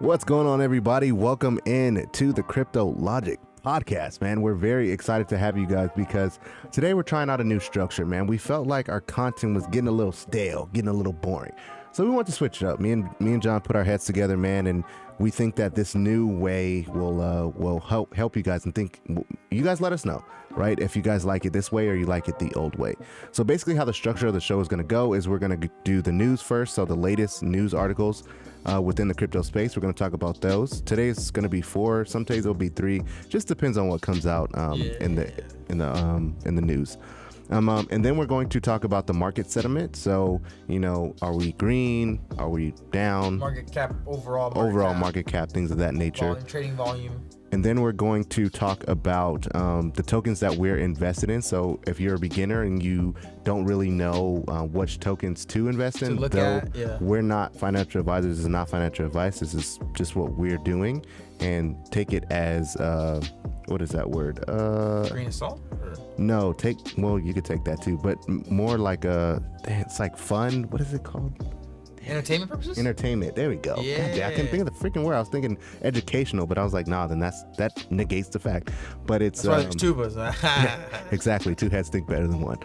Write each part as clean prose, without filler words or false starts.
What's going on, everybody? Welcome in to the Crypto Logic podcast, man. We're very excited to have you guys because today we're trying out a new structure, man. We felt like our content was getting a little stale, getting a little boring. So we want to switch it up. Me and John put our heads together, man, and we think that this new way will help you guys, and think you guys let us know, right? If you guys like it this way or you like it the old way. So basically how the structure of the show is going to go is we're going to do the news first. So the latest news articles within the crypto space, we're going to talk about those. Today is going to be 4. Some days it'll be 3. Just depends on what comes out in the news. And then we're going to talk about the market sentiment. So, are we green? Are we down? Market cap, overall market cap, things of that nature. Trading volume. And then we're going to talk about the tokens that we're invested in. So if you're a beginner and you don't really know which tokens to invest in, we're not financial advisors. This is not financial advice. This is just what we're doing. And take it as, what is that word? Grain of salt? No, you could take that too, but more like it's like fun. What is it called? Entertainment purposes? Entertainment. There we go. Yeah. I couldn't think of the freaking word. I was thinking educational, but I was like, nah, then that negates the fact. But it's that's why there's two of us. Exactly. 2 heads think better than one.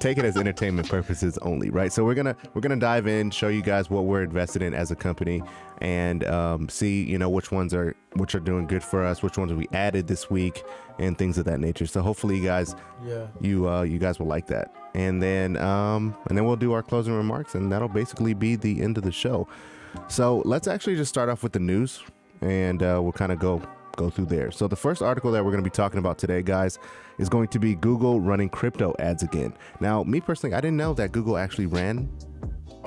Take it as entertainment purposes only, right? So we're gonna dive in, show you guys what we're invested in as a company, and see which are doing good for us, which ones we added this week, and things of that nature. So hopefully you guys you guys will like that. And then we'll do our closing remarks, and that'll basically be the end of the show. So let's actually just start off with the news, and we'll kind of go through there. So the first article that we're going to be talking about today, guys, is going to be Google running crypto ads again. Now, me personally, I didn't know that Google actually ran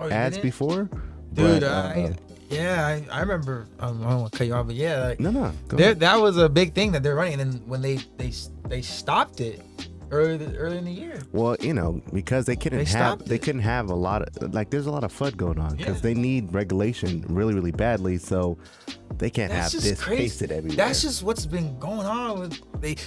ads before. Dude, I remember. I don't want to cut you off, but yeah, no, that was a big thing that they're running, and then when they stopped it early in the year. Well, because they couldn't have a lot of, there's a lot of FUD going on because they need regulation really, really badly. So they can't have this pasted everywhere. That's just what's been going on. They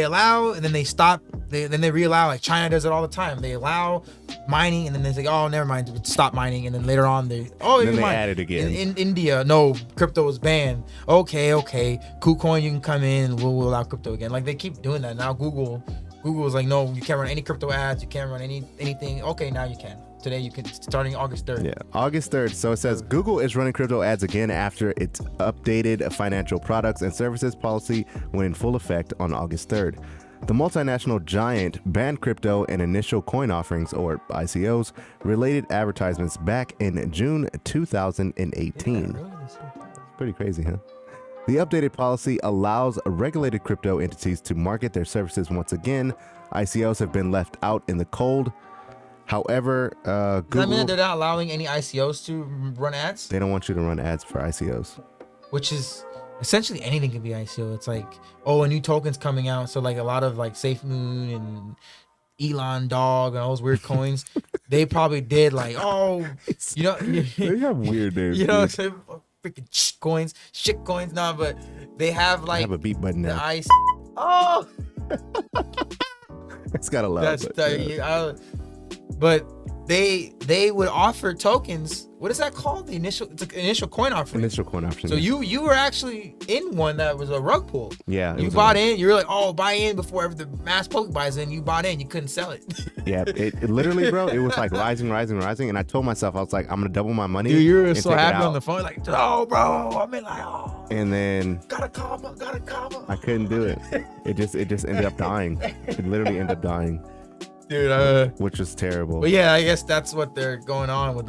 allow, and then they stop. Then they re-allow. Like China does it all the time. They allow mining, and then they say, "Oh, never mind, stop mining." And then later on, they add it again. In India, no, crypto is banned. Okay, KuCoin, you can come in, and we'll allow crypto again. Like they keep doing that now. Google was like, no, you can't run any crypto ads. You can't run anything. Okay, now you can. Today you can, starting August 3rd. Yeah, August 3rd. So it says Google is running crypto ads again after its updated financial products and services policy went in full effect on August 3rd. The multinational giant banned crypto and initial coin offerings, or ICOs, related advertisements back in June 2018. Pretty crazy, huh? The updated policy allows regulated crypto entities to market their services once again. ICOs have been left out in the cold. However, Google... Does that mean that they're not allowing any ICOs to run ads? They don't want you to run ads for ICOs. Which is... essentially anything can be ICO. It's like, a new token's coming out. So like a lot of like SafeMoon and Elon Dog and all those weird coins, they probably did like, they have weird names. Freaking shit coins. Nah, but they have like... I have a beat button now. Oh! It's got a loud but they would offer tokens. What is that called? It's like initial coin offering. Initial coin offering. So you were actually in one that was a rug pull. Yeah. You bought in. You were like, buy in before the mass public buys in. You bought in. You couldn't sell it. Yeah. It literally, bro. It was like rising, and I told myself, I was like, I'm gonna double my money. Dude, you were so happy on the phone, like, bro. I mean, And then got a comma. I couldn't do it. It just ended up dying. It literally ended up dying. Dude, which was terrible. But yeah, I guess that's what they're going on with.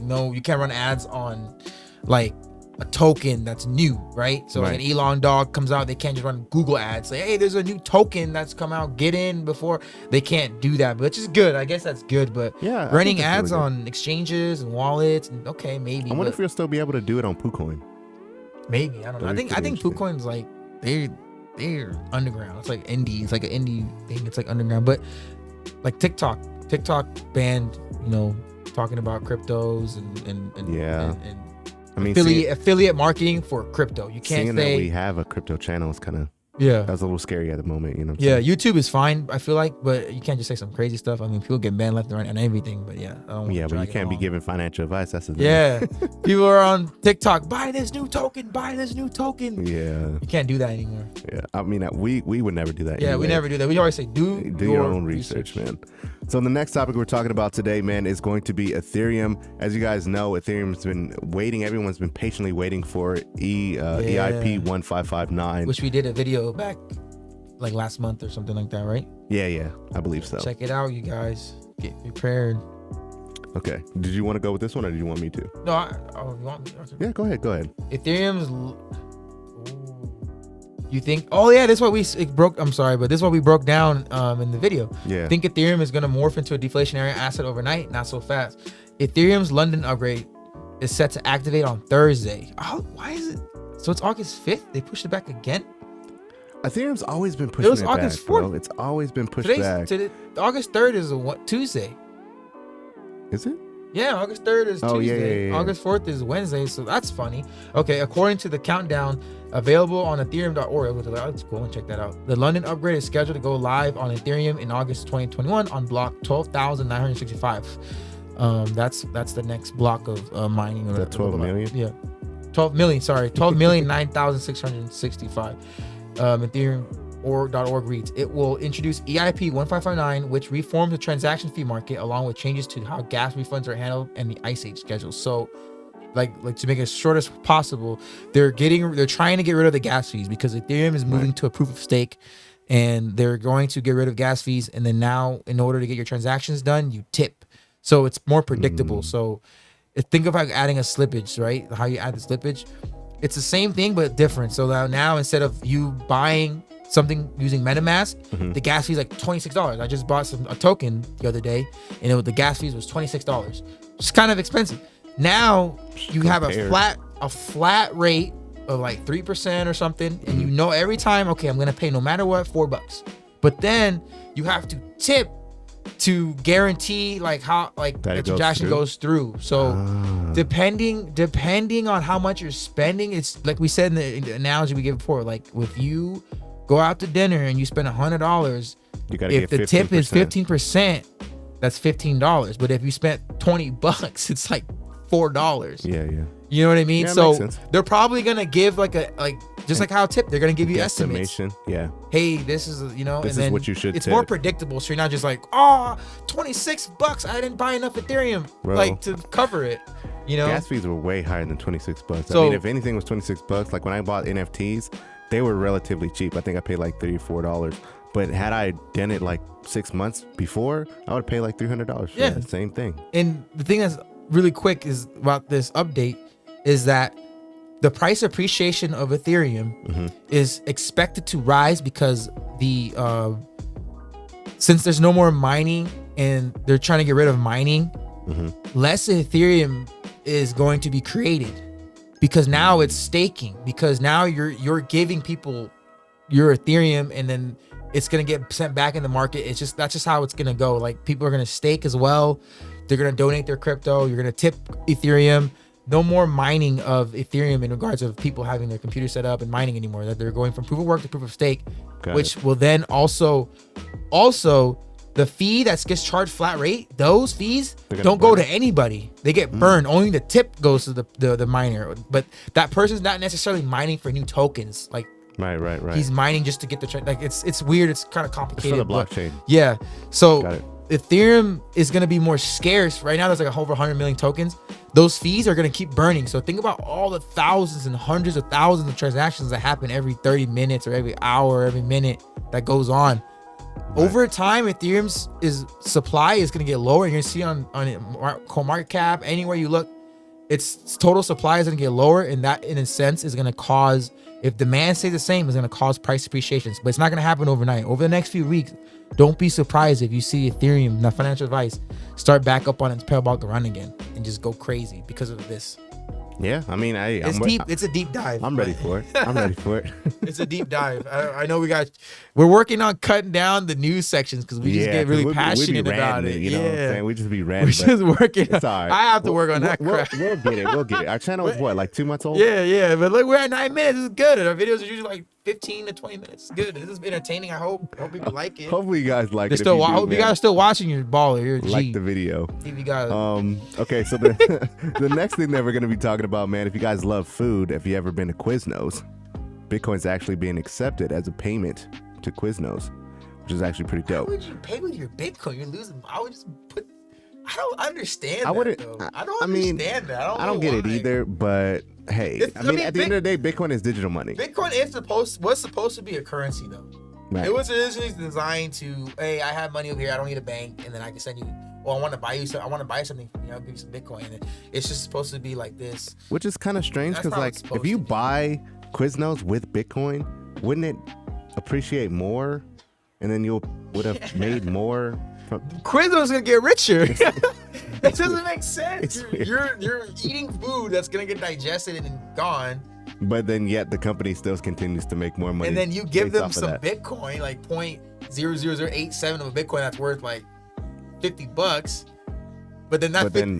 No, you can't run ads on like a token that's new, right? So like an Elon Dog comes out, they can't just run Google ads. Say, hey, there's a new token that's come out, get in before. They can't do that, which is good. I guess that's good. But yeah, running ads really on exchanges and wallets, okay, maybe. I wonder if you'll still be able to do it on KuCoin. Maybe, I don't know. I think KuCoin's like they're underground. It's like indie. It's like an indie thing. It's like underground, but. Like TikTok banned, talking about cryptos and affiliate marketing for crypto. You can't that we have a crypto channel is kind of Yeah. That was a little scary at the moment, you know. Yeah, YouTube is fine, I feel like, but you can't just say some crazy stuff. I mean, people get banned left and right and everything, but yeah. I don't want to Yeah, but you drag it can't be along. giving financial advice. That's the thing. Yeah, people are on TikTok. Buy this new token. Buy this new token. Yeah. You can't do that anymore. Yeah. I mean, we would never do that. Yeah, anyway. we never do that. We always say do your own research, man. So the next topic we're talking about today, man, is going to be Ethereum. As you guys know, Ethereum's been waiting. Everyone's been patiently waiting for EIP 1559, which we did a video back like last month or something like that, right? Yeah, I believe so. Check it out, you guys. Get prepared. Okay. Did you want to go with this one, or did you want me to? No, you want me? Yeah, go ahead. Ethereum's. You think? Oh yeah, this is what it broke. I'm sorry, but this is what we broke down in the video. Yeah. Think Ethereum is gonna morph into a deflationary asset overnight? Not so fast. Ethereum's London upgrade is set to activate on Thursday. Oh, why is it? So it's August 5th. They pushed it back again. Ethereum's always been pushing it August back, 4th. bro. It's always been pushed back. August 3rd is Tuesday. Is it? Yeah, August 3rd is Tuesday. Yeah. August 4th is Wednesday, so that's funny. Okay, according to the countdown available on ethereum.org, let's go and check that out. The London upgrade is scheduled to go live on Ethereum in August 2021 on block 12,965. That's the next block of mining. Is that 12 million? Yeah. 12 million, sorry. 12,009,665. Ethereum.org reads, it will introduce EIP 1559, which reforms the transaction fee market along with changes to how gas refunds are handled and the Ice Age schedule. So like to make it as short as possible, they're trying to get rid of the gas fees because Ethereum is moving to a proof of stake, and they're going to get rid of gas fees. And then now, in order to get your transactions done, you tip. So it's more predictable. So think of like adding a slippage, right? How you add the slippage. It's the same thing, but different. So now instead of you buying something using MetaMask, the gas fee is like $26. I just bought a token the other day, and the gas fees was $26. It's kind of expensive. Now you have a flat rate of like 3% or something, and you know every time, okay, I'm gonna pay no matter what $4. But then you have to tip to guarantee like how like the transaction goes through. So depending on how much you're spending, it's like we said in the analogy we gave before. Like if you go out to dinner and you spend $100, if the tip is 15%, that's $15. But if you spent $20, it's like $4. Yeah. You know what I mean? Yeah, so they're probably gonna give like just how tip, they're gonna give you estimates. Yeah. Hey, this is this is what you should. It's more predictable, so you're not just like, oh, $26. I didn't buy enough Ethereum to cover it. Gas fees were way higher than $26. So, I mean, if anything was $26, like when I bought NFTs, they were relatively cheap. I think I paid like $34. But had I done it like 6 months before, I would pay like $300 for that same thing. And the thing that's really quick is about this update is that the price appreciation of Ethereum is expected to rise because since there's no more mining and they're trying to get rid of mining, less Ethereum is going to be created because now it's staking, because now you're giving people your Ethereum and then it's gonna get sent back in the market. That's just how it's gonna go. Like people are gonna stake as well. They're gonna donate their crypto. You're gonna tip Ethereum. No more mining of Ethereum in regards of people having their computer set up and mining anymore. That they're going from proof of work to proof of stake, which will then also the fee that gets charged flat rate. Those fees don't go to anybody. They get burned. Only the tip goes to the miner. But that person's not necessarily mining for new tokens. Like right. He's mining just to get the like. It's weird. It's kind of complicated. It's for the blockchain. Yeah. So Got it. Ethereum is going to be more scarce. Right now, there's like over 100 million tokens. Those fees are going to keep burning. So think about all the thousands and hundreds of thousands of transactions that happen every 30 minutes or every hour, every minute that goes on. Right. Over time, Ethereum's supply is going to get lower. You're going to see on CoinMarketCap, anywhere you look, its total supply is going to get lower. And that, in a sense, is going to cause, if demand stays the same, is going to cause price appreciations. But it's not going to happen overnight. Over the next few weeks, don't be surprised if you see Ethereum, not financial advice, start back up on its parabolic run again and just go crazy because of this. Yeah, I mean, it's a deep dive. I'm ready for it. It's a deep dive. I know we're working on cutting down the news sections because we just get really passionate about it. You know what I'm saying? We just be ranting. We're just working. It's all right. I have to work on that crap. We'll get it. Our channel is what, like 2 months old? Yeah. But look, we're at 9 minutes. This is good. And our videos are usually like 15 to 20 minutes. Good. This is entertaining. I hope people like it. Hopefully you guys like it. I hope you guys are still watching. Your baller. You're a G. Like the video. If you guys. Okay, so the next thing that we're going to be talking about, man, if you guys love food, if you ever been to Quiznos, Bitcoin's actually being accepted as a payment to Quiznos, which is actually pretty dope. How would you pay with your Bitcoin? You're losing. I would just put. I don't understand. I wouldn't. That, I don't understand that. I don't get it either. But hey, at the end of the day, Bitcoin is digital money. Bitcoin was supposed to be a currency though. Right. It was originally designed to, hey, I have money over here. I don't need a bank, and then I can send you. Well, I want to buy you something. I want to buy something. I'll give you some Bitcoin. And it's just supposed to be like this. Which is kind of strange because, like, if you buy Quiznos with Bitcoin, wouldn't it appreciate more, and then you would have made more? Quizno's gonna get richer. It doesn't make sense. You're eating food that's gonna get digested and gone. But then yet the company still continues to make more money. And then you give them some Bitcoin, like 0.00087 of a Bitcoin that's worth like $50. But then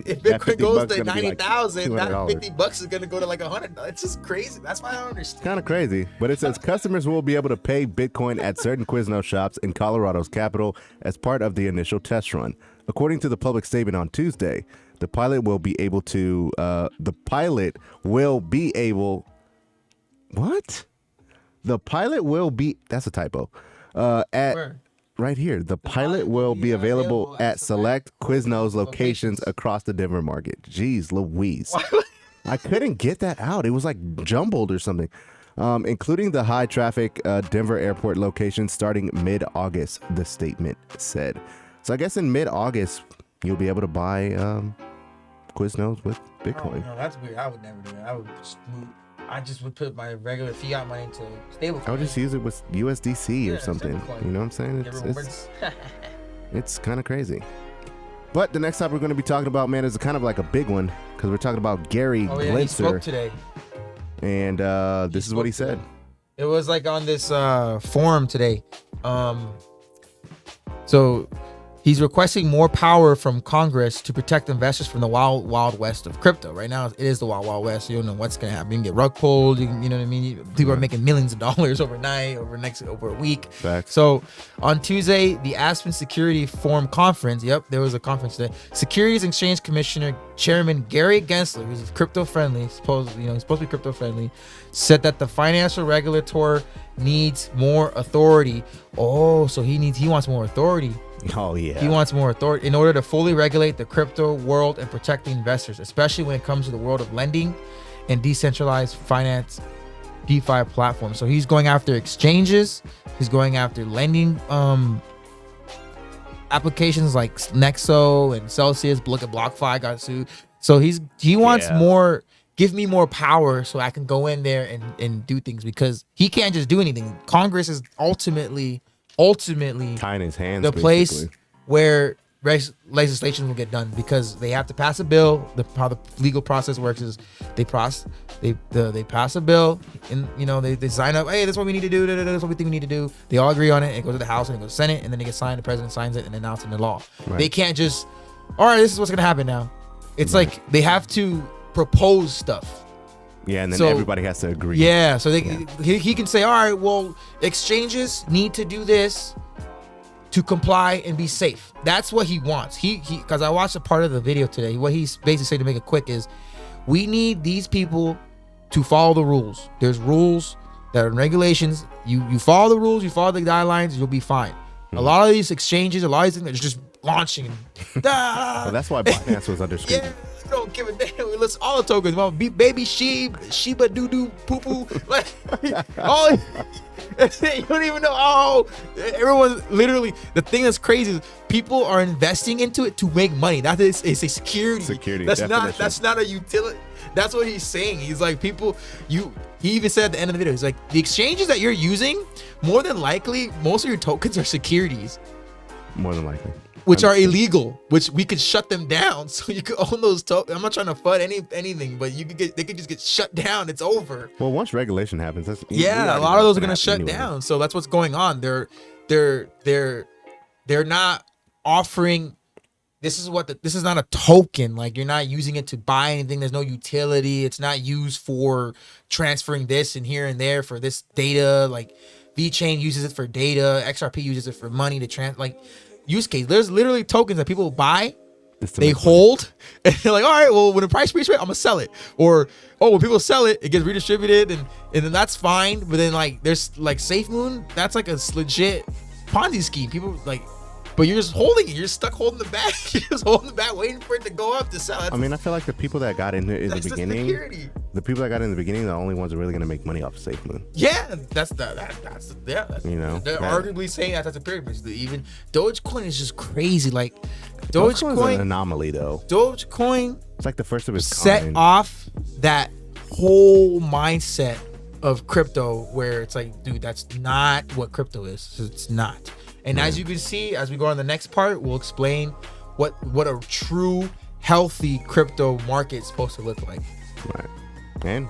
if Bitcoin goes to 90,000, that $50 is gonna go to like $100. It's just crazy. That's why I don't understand. Kind of crazy. But it says customers will be able to pay Bitcoin at certain Quiznos shops in Colorado's capital as part of the initial test run. According to the public statement on Tuesday, the pilot will be able. What? The pilot will be. That's a typo. Right here. The pilot will be available at select Quiznos locations across the Denver market. Jeez Louise. I couldn't get that out. It was like jumbled or something. Including the high traffic Denver airport location starting mid-August, the statement said. So I guess in mid-August, you'll be able to buy Quiznos with Bitcoin. No, that's weird. I would never do that. I just would put my regular fiat money into stablecoin. I would just use it with USDC or something. You know what I'm saying? It's kind of crazy. But the next topic we're going to be talking about, man, is kind of like a big one because we're talking about Gary Gensler. He spoke today. And this is what he said. It was like on this forum today. So he's requesting more power from Congress to protect investors from the wild west of crypto. Right now, it is the wild west. You don't know what's going to happen. You can get rug pulled. You know what I mean? People are making millions of dollars overnight, over a week. Facts. So on Tuesday, the Aspen Security Forum Conference, there was a conference today. Securities and Exchange Commissioner Chairman Gary Gensler, who's crypto friendly, he's supposed to be crypto friendly, said that the financial regulator needs more authority. Oh, so he wants more authority. Oh, yeah. He wants more authority in order to fully regulate the crypto world and protect the investors, especially when it comes to the world of lending and decentralized finance DeFi platforms. So he's going after exchanges. He's going after lending applications like Nexo and Celsius. Look at BlockFi got sued. So he wants more. Give me more power so I can go in there and do things, because he can't just do anything. Congress is ultimately tying his hands, the place where legislation will get done, because they have to pass a bill. How the legal process works is they pass a bill, and they sign up. Hey, this is what we need to do. This is what we think we need to do. They all agree on it. It goes to the House and it goes to the Senate, and then it gets signed. The president signs it, and then now it's in the law. Right. They can't just, all right, this is what's gonna happen now. It's like they have to propose stuff. Yeah, and then everybody has to agree. Yeah, so he can say, all right, well, exchanges need to do this to comply and be safe. That's what he wants. He because I watched a part of the video today. What he's basically saying, to make it quick, is we need these people to follow the rules. There's rules that are regulations. You follow the rules, you follow the guidelines, you'll be fine. A lot of these exchanges, a lot of these things are just launching. Well, that's why Binance was under scrutiny. Yeah. Don't give a damn. Let's all the tokens. Well, baby Shiba doo doo poo poo. Like all you don't even know. Oh, everyone's literally, the thing that's crazy is people are investing into it to make money. That is a security. That's not a utility. That's what he's saying. He's like, people, he even said at the end of the video, he's like, the exchanges that you're using, more than likely, most of your tokens are securities. More than likely. Which are illegal, which we could shut them down, so you could own those tokens. I'm not trying to FUD anything, but they could just get shut down. It's over. Well, once regulation happens, a lot of those are gonna shut down. So that's what's going on. They're not offering this is not a token. Like, you're not using it to buy anything. There's no utility. It's not used for transferring this and here and there for this data. Like, VeChain uses it for data. XRP uses it for money to like use case. There's literally tokens that people buy, they hold, and they're like, all right, well, when the price reaches, I'm gonna sell it. Or, oh, when people sell it, it gets redistributed, and then that's fine. But then, like, there's like SafeMoon, that's like a legit Ponzi scheme. People like, but you're just holding it. You're stuck holding the bag. You're just holding the bag, waiting for it to go up to sell. I mean, I feel like the people that got in the beginning, the people that got in the beginning, are the only ones that are really gonna make money off of SafeMoon. Yeah, that's you know, they're arguably saying that's a pyramid. Even Dogecoin is just crazy. Like, Dogecoin is an anomaly, though. Dogecoin, it's like the first of its set kind. off that whole mindset of crypto, where it's like, dude, that's not what crypto is. It's not. And as you can see, as we go on the next part, we'll explain what a true healthy crypto market is supposed to look like. Right. And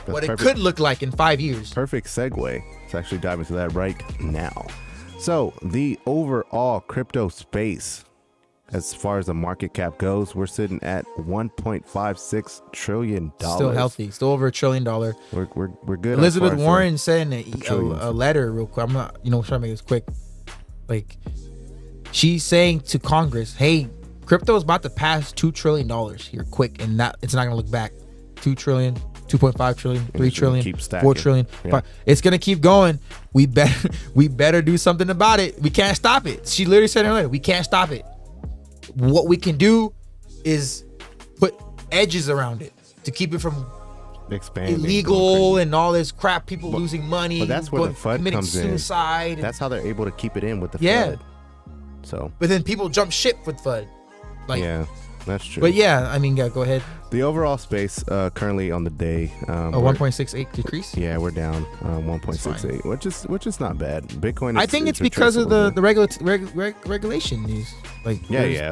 what it could look like in 5 years. Perfect segue. Let's actually dive into that right now. So the overall crypto space, as far as the market cap goes, we're sitting at $1.56 trillion. Still healthy. Still over $1 trillion. We're good. Elizabeth Warren said in a letter, real quick. I'm not, trying to make this quick. Like, she's saying to Congress, hey, crypto is about to pass $2 trillion here quick, and that it's not gonna look back. 2 trillion, 2.5 trillion, 3 trillion, 4 trillion. Yeah. It's gonna keep going. We better do something about it. We can't stop it. She literally said in her letter, we can't stop it. What we can do is put edges around it to keep it from expanding, illegal and all this crap, people losing money. But that's where the FUD comes suicide. In. That's how they're able to keep it in with the FUD. So, but then people jump ship with FUD. Like, yeah, that's true. But yeah, I mean, go ahead. The overall space currently on the day, 1.68 decrease. Yeah, we're down 1.68, which is not bad. Bitcoin. I think it's because of the regulation news. Like,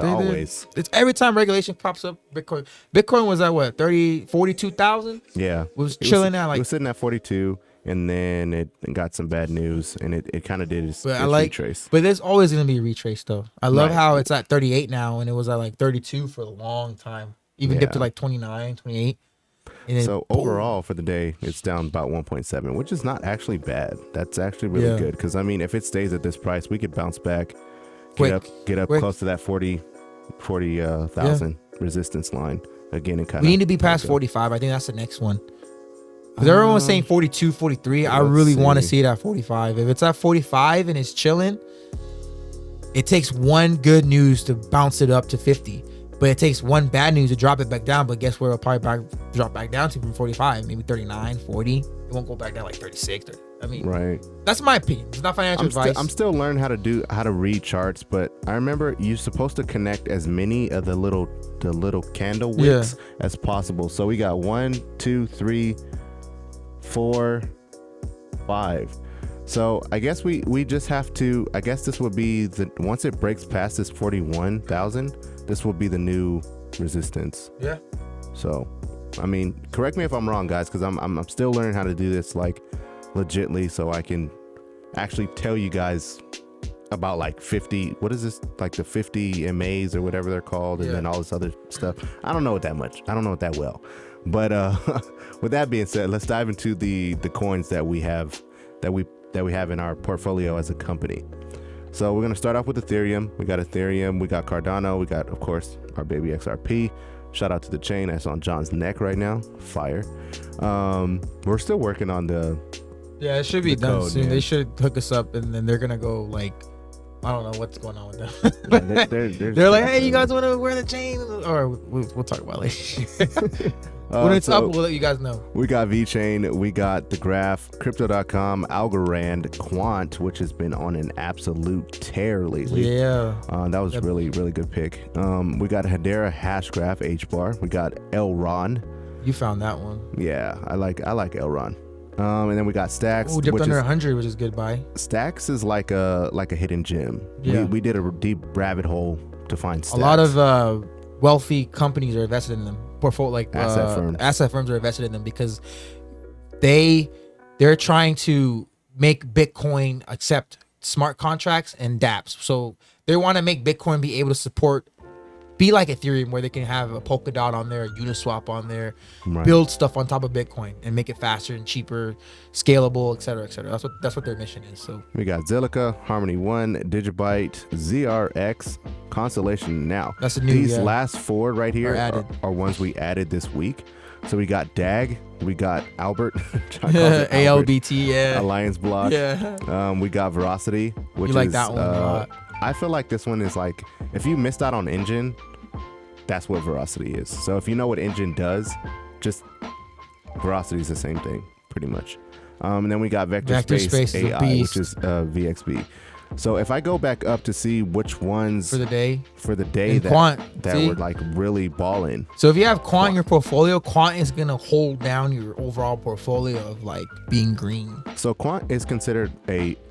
always. It's every time regulation pops up. Bitcoin was at what, 42,000? Yeah, it was chilling out. Like, it was sitting at 42. And then it got some bad news, and it kind of did its retrace. But there's always going to be a retrace, though. I love how it's at 38 now, and it was at like 32 for a long time. Even dipped to like 29, 28. And so overall for the day, it's down about 1.7, which is not actually bad. That's actually really good, because I mean, if it stays at this price, we could bounce back, get up close to that 40,000 resistance line again, and kind of. We need to be past 45. I think that's the next one. Because everyone was saying 42, 43. I really want to see it at 45. If it's at 45 and it's chilling, it takes one good news to bounce it up to 50. But it takes one bad news to drop it back down. But guess where it'll probably drop back down to from 45, maybe 39, 40. It won't go back down like 36. 30. I mean, right. That's my opinion. It's not financial advice. I'm still learning how to read charts, but I remember you're supposed to connect as many of the little candle wicks as possible. So we got 1, 2, 3, 4, 5. So I guess we just have to, I guess this would be once it breaks past this 41,000, this will be the new resistance. Yeah. So, I mean, correct me if I'm wrong, guys, because I'm still learning how to do this like legitly, so I can actually tell you guys about like 50, what is this, like the 50 MAs or whatever they're called, and then all this other stuff. I don't know it that much. I don't know it that well. But with that being said, let's dive into the coins that we have in our portfolio as a company. So we're gonna start off with Ethereum. We got Cardano. We got, of course, our baby XRP. Shout out to the chain that's on John's neck right now. Fire. We're still working on the. Yeah, it should be done soon. Man. They should hook us up, and then they're gonna go like, I don't know what's going on with them. They're like, hey, you guys want to wear the chain? Or we'll talk about it later. When it's up, we'll let you guys know. We got VeChain, we got The Graph, Crypto.com, Algorand, Quant, which has been on an absolute tear lately. Yeah. That was really, really good pick. We got Hedera, Hashgraph, HBAR. We got Elron. You found that one. Yeah, I like Elron. And then we got Stacks. Oh, dipped under 100, which is good buy. Stacks is like a hidden gem. Yeah. We did a deep rabbit hole to find Stacks. A lot of wealthy companies are invested in them. Portfolio, like asset firms are invested in them because they're trying to make Bitcoin accept smart contracts and dApps. So they want to make Bitcoin be able to support be like Ethereum, where they can have a Polkadot on there, a Uniswap on there, Right. build stuff on top of Bitcoin and make it faster and cheaper, scalable, et cetera, et cetera. That's what their mission is. So We got Zilliqa, Harmony One, Digibyte, ZRX, Constellation. Now, that's a new. these Yeah. last 4 right here Are added. are ones we added this week. So we got DAG, we got Albert, John calls it Albert, ALBT, yeah. Alliance Block. Yeah. We got Veracity, which You like is that one a lot. I feel like this one is like, if you missed out on Engine, that's what Veracity is. So if you know what Engine does, just Veracity is the same thing, pretty much. And then we got Vector Space is a AI, beast. which is VXB. So if I go back up to see which ones For the day. that Quant, that see? were like really balling. So if you have Quant in your portfolio, Quant is gonna hold down your overall portfolio of like being green. So Quant is considered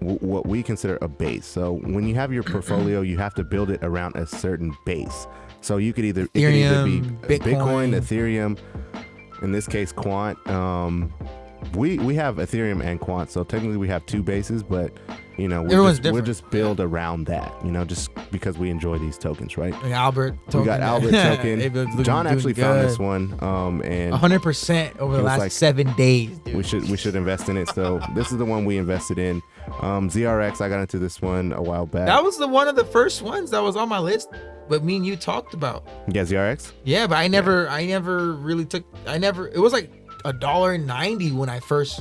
what we consider a base. So when you have your portfolio, you have to build it around a certain base. So you could either it could either be Bitcoin. Ethereum, in this case Quant. We have Ethereum and Quant, so technically we have 2 bases, but you know we'll just build around that, you know, just because we enjoy these tokens, right? Like Albert token. We got Albert token. They've been John doing actually found good. this one, and 100% over the it was last like- 7 days, dude. we should invest in it. So this is the one we invested in. ZRX, I got into this one a while back. That was one of the first ones that was on my list, but me and you talked about. Yeah, ZRX. Yeah, but I never really took. It was like $1.90 when I first.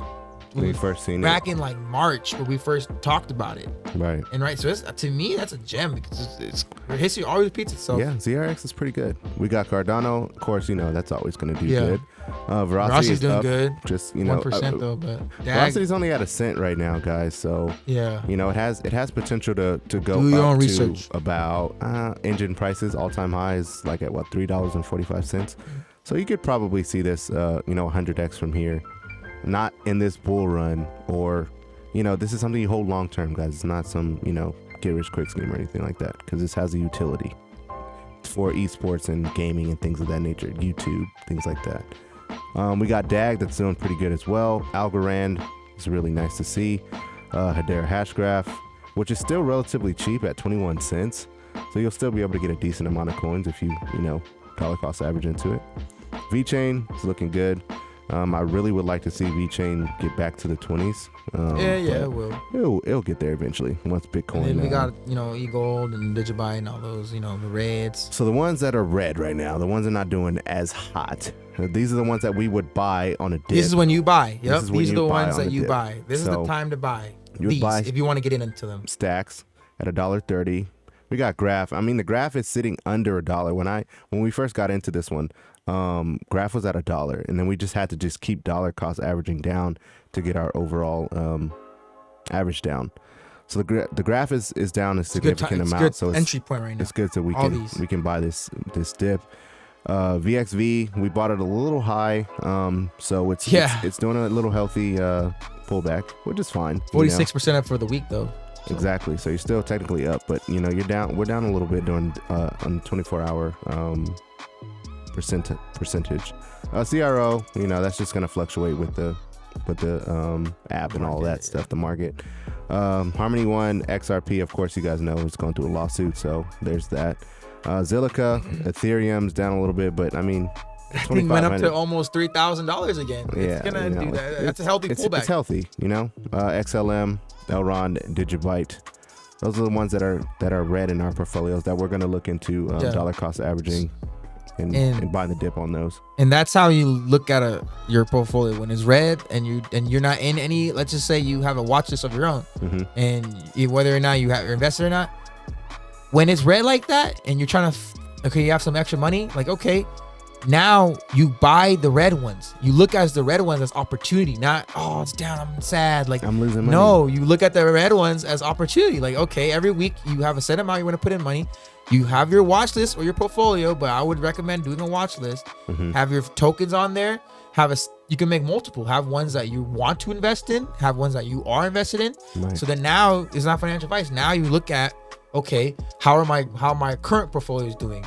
When you first seen back in like March where we first talked about it. Right. And right, so to me that's a gem because it's history always repeats itself. Yeah, ZRX is pretty good. We got Cardano, of course, you know that's always going to do Yeah. good. Veracity Verocity's is doing up, good. just you know, 1% though, but Veracity's only at $0.01 right now, guys. So yeah, you know it has potential to go Do your up own to research. about engine prices all-time high is like at what $3.45. So you could probably see this 100x from here. Not in this bull run, or you know, this is something you hold long term, guys. It's not some get rich quick scheme or anything like that, because this has a utility for esports and gaming and things of that nature, YouTube, things like that. We got DAG that's doing pretty good as well. Algorand is really nice to see. Hedera Hashgraph, which is still relatively cheap at 21 cents, so you'll still be able to get a decent amount of coins if you dollar cost average into it. VeChain is looking good. I really would like to see VeChain get back to the 20s. it will. It'll get there eventually once Bitcoin. And then we got eGold and Digibyte and all those the reds. So the ones that are red right now, the ones that are not doing as hot, these are the ones that we would buy on a dip. This is when you buy. Yep, is when these are you the buy ones on that a you dip. buy. This is So the time to buy you would these buy if you want to get into them. stacks at $1.30. We got Graph. I mean, the Graph is sitting under $1. When we first got into this one, Graph was at $1, and then we just had to keep dollar cost averaging down to get our overall average down. So the Graph is down a significant amount. It's So good entry point right now. it's good, so All these. we can buy this dip. VXV, we bought it a little high, so it's doing a little healthy pullback, which is fine. 46% up for the week though. So. Exactly. So you're still technically up, but you're down. We're down a little bit during on 24-hour percentage. CRO, that's just gonna fluctuate with the app and all that stuff, the market. Harmony One, XRP, of course, you guys know it's going through a lawsuit, so there's that. Zilliqa, Ethereum's down a little bit, but I mean, I think went up to almost $3,000 again. Yeah, It's gonna do that. That's a healthy pullback. It's healthy, XLM, Elrond, Digibyte. Those are the ones that are red in our portfolios that we're gonna look into dollar cost averaging and buying the dip on those. And that's how you look at your portfolio when it's red and you're not in any. Let's just say you have a watch list of your own, and whether or not you're invested or not, when it's red like that and you're trying to, you have some extra money, like now you buy the red ones. You look at the red ones as opportunity, not it's down, I'm sad, like I'm losing money. No, you look at the red ones as opportunity. Like every week you have a set amount you want to put in money. You have your watch list or your portfolio, but I would recommend doing a watch list. Have your tokens on there. You can make multiple. Have ones that you want to invest in. Have ones that you are invested in. Right. So then now it's not financial advice. Now you look at how my current portfolio is doing.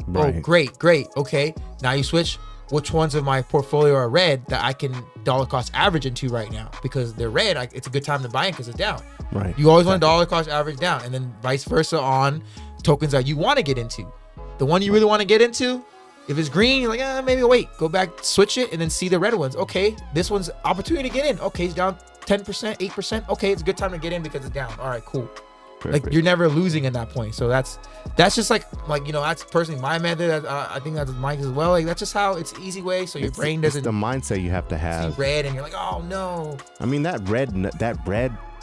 Right. Oh, great. Okay, now you switch. Which ones of my portfolio are red that I can dollar cost average into right now? Because they're red, it's a good time to buy in because it's down. Right. You always want to dollar cost average down, and then vice versa on tokens that you want to get into. the one you really want to get into, if it's green, you're like, maybe wait, go back, switch it, and then see the red ones. Okay, this one's opportunity to get in. Okay, it's down 10%, 8%. Okay, it's a good time to get in because it's down. All right, cool. Perfect. Like you're never losing at that point. So that's just like that's personally my method. I think that's Mike's as well. Like that's just how it's easy way. So your brain doesn't. It's the mindset you have to have. See red and you're like, oh no. I mean that red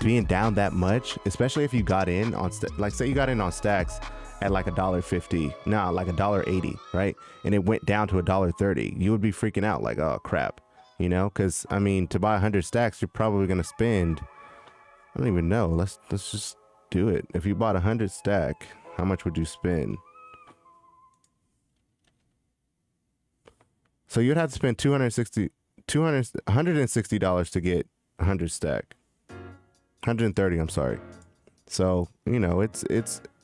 being down that much, especially if you got in on like say you got in on stacks at like $1.50, like $1.80, right? And it went down to $1.30. You would be freaking out like, oh crap, because I mean to buy 100 stacks, you're probably gonna spend. I don't even know. Let's just do it. If you bought 100 stack, how much would you spend? So you'd have to spend $160 to get 100 stack. 130, I'm sorry. So, it's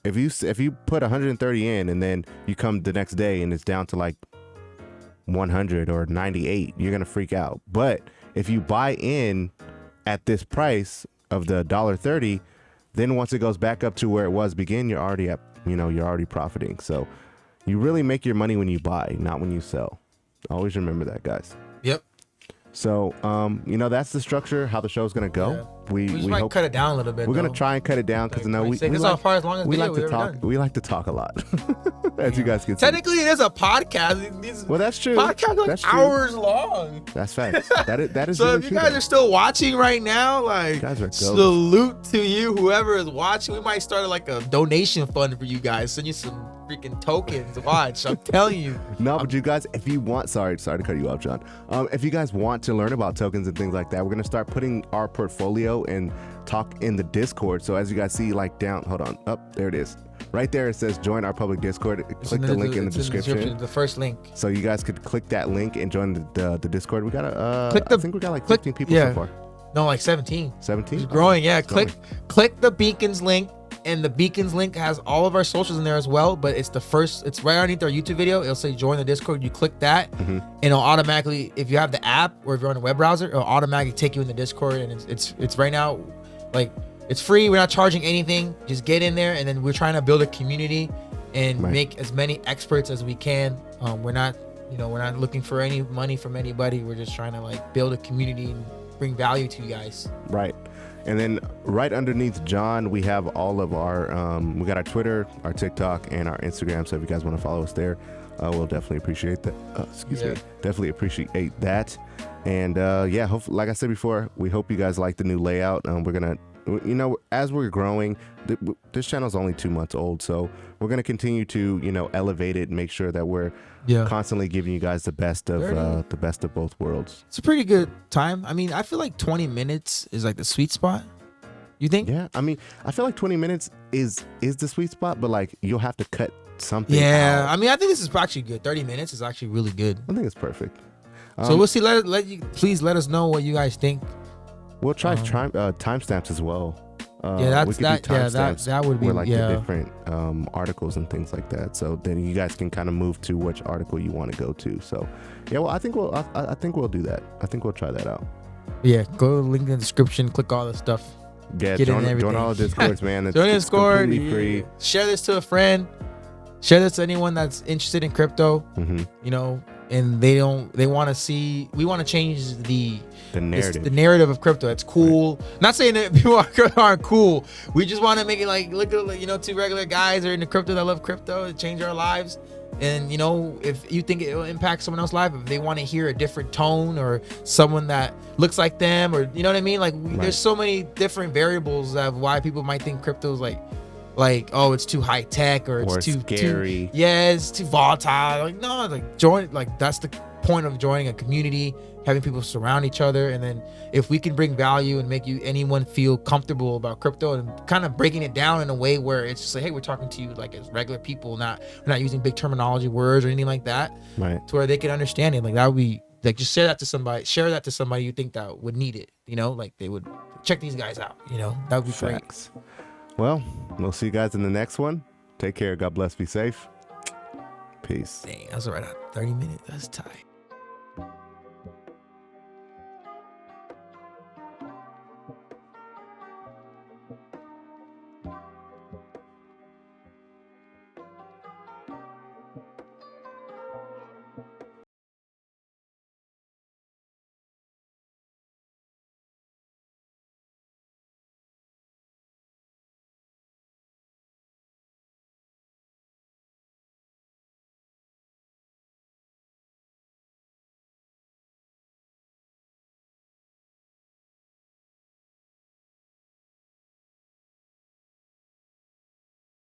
if you put 130 in and then you come the next day and it's down to like 100 or 98, you're going to freak out. But if you buy in at this price of the $1.30, then once it goes back up to where it was you're already at, you're already profiting. So you really make your money when you buy, not when you sell. Always remember that, guys. Yep. So, that's the structure, how the show's going to go. Yeah. We might hope cut it down a little bit. We're going to try and cut it down because this as far as long as we like we've to ever talk. done. We like to talk a lot, as you guys can see. Technically, it is a podcast. Well, that's true. Podcasts are like hours long. That's facts. That is. So really if you true, guys though. are still watching right now, like, You guys are goats. salute to you, whoever is watching. We might start like a donation fund for you guys. Send you some freaking tokens. Watch, I'm telling you. No, but you guys, if you want, sorry to cut you off, John. If you guys want to learn about tokens and things like that, we're gonna start putting our portfolio and talk in the Discord. So as you guys see, like down, hold on, up there it is, right there. It says join our public Discord. Click the link in the description. The first link. So you guys could click that link and join the Discord. We got I think we got like 15 people so far. No, like 17. 17. It's growing. Yeah, growing. click the Beacons link. And the Beacons link has all of our socials in there as well, but it's it's right underneath our YouTube video. It'll say join the Discord. You click that, and it'll automatically, if you have the app or if you're on a web browser, it'll automatically take you in the Discord. And it's right now, like, it's free. We're not charging anything. Just get in there, and then we're trying to build a community and make as many experts as we can. We're not looking for any money from anybody. We're just trying to like build a community and bring value to you guys. Right. And then right underneath John, we have all of our, we got our Twitter, our TikTok, and our Instagram. So if you guys want to follow us there, we'll definitely appreciate that. Definitely appreciate that. And hopefully, like I said before, we hope you guys like the new layout. We're going to, as we're growing, this channel is only 2 months old. So we're going to continue to, elevate it and make sure that we're constantly giving you guys the best of both worlds. It's a pretty good time. I mean, I feel like 20 minutes is like the sweet spot. You think? Yeah. I mean, I feel like 20 minutes is the sweet spot, but like you'll have to cut something out. I mean, I think this is actually good. 30 minutes is actually really good. I think it's perfect. So we'll see. Please let us know what you guys think. We'll try timestamps as well. That would be the different articles and things like that. So then you guys can kind of move to which article you want to go to. So yeah, well, I think we'll do that. I think we'll try that out. Yeah, go to the link in the description. Click all the stuff. Yeah, join all the Discords, man. Join the Discord. Completely free. Share this to a friend. Share this to anyone that's interested in crypto. And we want to change the narrative of crypto. It's cool. Right. Not saying that people aren't cool. We just want to make it like, look at, two regular guys are in the crypto that love crypto and change our lives. And if you think it will impact someone else's life, if they want to hear a different tone or someone that looks like them, or you know what I mean? Like there's so many different variables of why people might think crypto is like, oh, it's too high tech or it's too scary. It's too volatile. Like, no, like join, like that's the point of joining a community, having people surround each other. And then if we can bring value and make anyone feel comfortable about crypto and kind of breaking it down in a way where it's just like, hey, we're talking to you like as regular people, we're not using big terminology words or anything like that. Right. To where they can understand it. Like that would be like, just share that to somebody you think that would need it, like they would check these guys out, that would be Facts. Great. Well, we'll see you guys in the next one. Take care. God bless. Be safe. Peace. Dang, that's right. 30 minutes. That's tight.